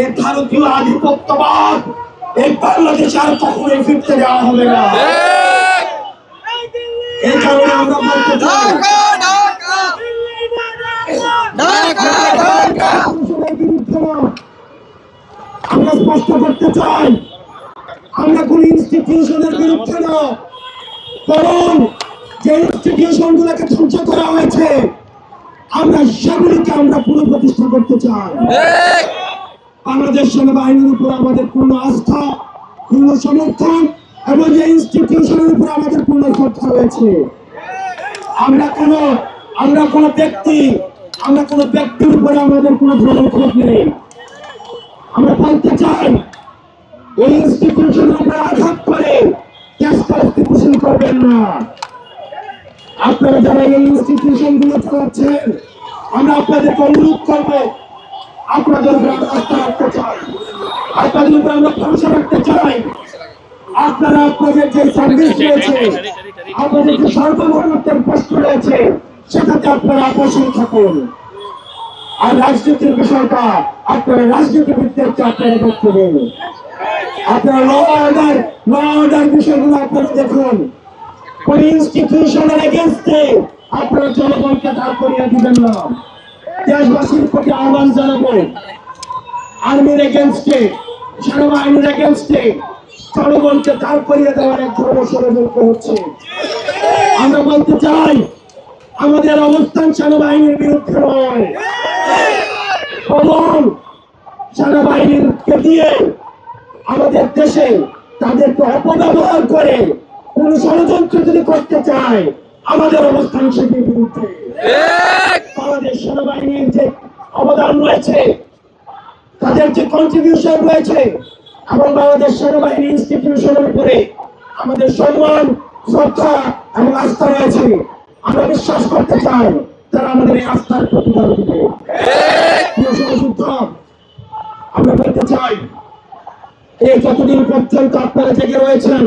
এই ভারতীয় আধিপত্যবাদ এই বাংলাদেশে আর কখনোই ফিরতে দেওয়া হবে না। এই কারণে আমরা বলতে চাই আমরা স্পষ্ট করতে চাই আমরা কোন ইনস্টিটিউশনের বিরুদ্ধে না, বরং যে ইনস্টিটিউশন গুলোকে ধ্বংস করা হয়েছে আমরা সেগুলিকে আমরা পুনঃপ্রতিষ্ঠা করতে চাই। বাংলাদেশ সেনাবাহিনীর উপর আমাদের পূর্ণ আস্থা, পূর্ণ সমর্থন এবং যে ইনস্টিটিউশনের উপর আমাদের পূর্ণ শ্রদ্ধা রয়েছে। আমরা কোনো ব্যক্তির উপরে আমাদের কোনো ধরনের ক্ষোভ নেই। আমরা বলতে চাই এই ইনস্টিটিউশনের উপরে আঘাত করে দেশকে স্থিতিশীল করবেন না। আপনারা যারা এই ইনস্টিটিউশন গুলো চালাচ্ছেন আমরা আপনাদেরকে অনুরোধ করবো, আপনাদের উপরে আমরা আস্থা রাখতে চাই, আপনাদের উপরে আমরা ভরসা রাখতে চাই। আপনারা আপনাদের যে সার্ভিস রয়েছে, আপনাদের যে সার্বভৌমত্বের প্রশ্ন রয়েছে সেটাতে আপনারা আকর্ষণ থাকুন। আর রাজনীতির বিষয়টা আপনারা রাজনীতিবিদদেরকে আপনারা দেখতে দেন। আপনারা ল অর্ডার বিষয়গুলো আপনারা দেখুন। কোন ইনস্টিটিউশনের এগেইনস্টে আপনারা জনগণকে দাঁড় করিয়ে দিবেন না। দেশবাসীর প্রতি আহ্বান জানাবো, আর্মির এগেইনস্টে, সেনাবাহিনীর এগেইনস্টে জনগণকে দাঁড় করিয়ে দেওয়ার এক ধরনের ষড়যন্ত্র হচ্ছে। আমরা বলতে চাই আমাদের অবস্থান সেনাবাহিনীর বিরুদ্ধে নয়, বরং সেনাবাহিনীকে দিয়ে আমাদের দেশে তাদেরকে অপব্যবহার করে কোন ষড়যন্ত্র যদি করতে চায় আমাদের অবস্থান সেটির বিরুদ্ধে। বাংলাদেশ সেনাবাহিনীর যে অবদান রয়েছে, তাদের যে কন্ট্রিবিউশন রয়েছে এবং বাংলাদেশ সেনাবাহিনী ইনস্টিটিউশনের উপরে আমাদের সম্মান, শ্রদ্ধা এবং আস্থা রয়েছে। আমরা বিশ্বাস করতে চাই তারা আমাদের এই আস্থার প্রতিদান দিবে। আমরা বলতে চাই এই যতদিন পর্যন্ত আপনারা জেগে রয়েছেন,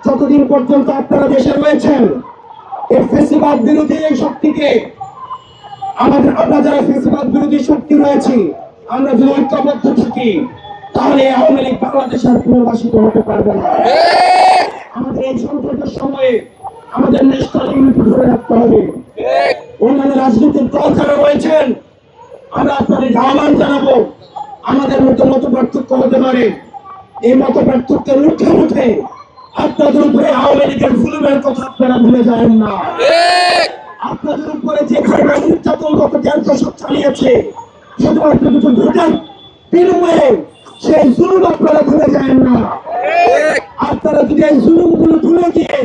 যতদিন পর্যন্ত আপনারা দেশে রয়েছেন, এই ফ্যাসিবাদ বিরোধী এই শক্তিকে আমরা যারা ফ্যাসিবাদ বিরোধী শক্তি রয়েছে আমরা যদি ঐক্যবদ্ধ থাকি তাহলে আওয়ামী লীগ বাংলাদেশের পুনর্বাসিত হতে পারবে না। আমাদের এই সংকটের সময়ে আমাদের ন্যাশনাল ইউনিটি ধরে রাখতে হবে। অন্যান্য রাজনৈতিক দল যারা রয়েছেন আমরা আপনাদের আহ্বান জানাবো, আমাদের মধ্যে মত পার্থক্য হতে পারে, এই মত পার্থক্যের ঊর্ধ্বে উঠে আপনাদের উপরে আওয়ামী লীগের জুলুমের কথা আপনারা ভুলে যাবেন না। আপনাদের উপরে যে ঘটনা নির্যাতন গত 1.5 দশক চালিয়েছে শুধুমাত্র দুটো ভোটের বিনিময়ে সেই জুলুম আপনারা ভুলে যাবেন না। আপনারা যদি এই জুলুমগুলো ভুলে গিয়ে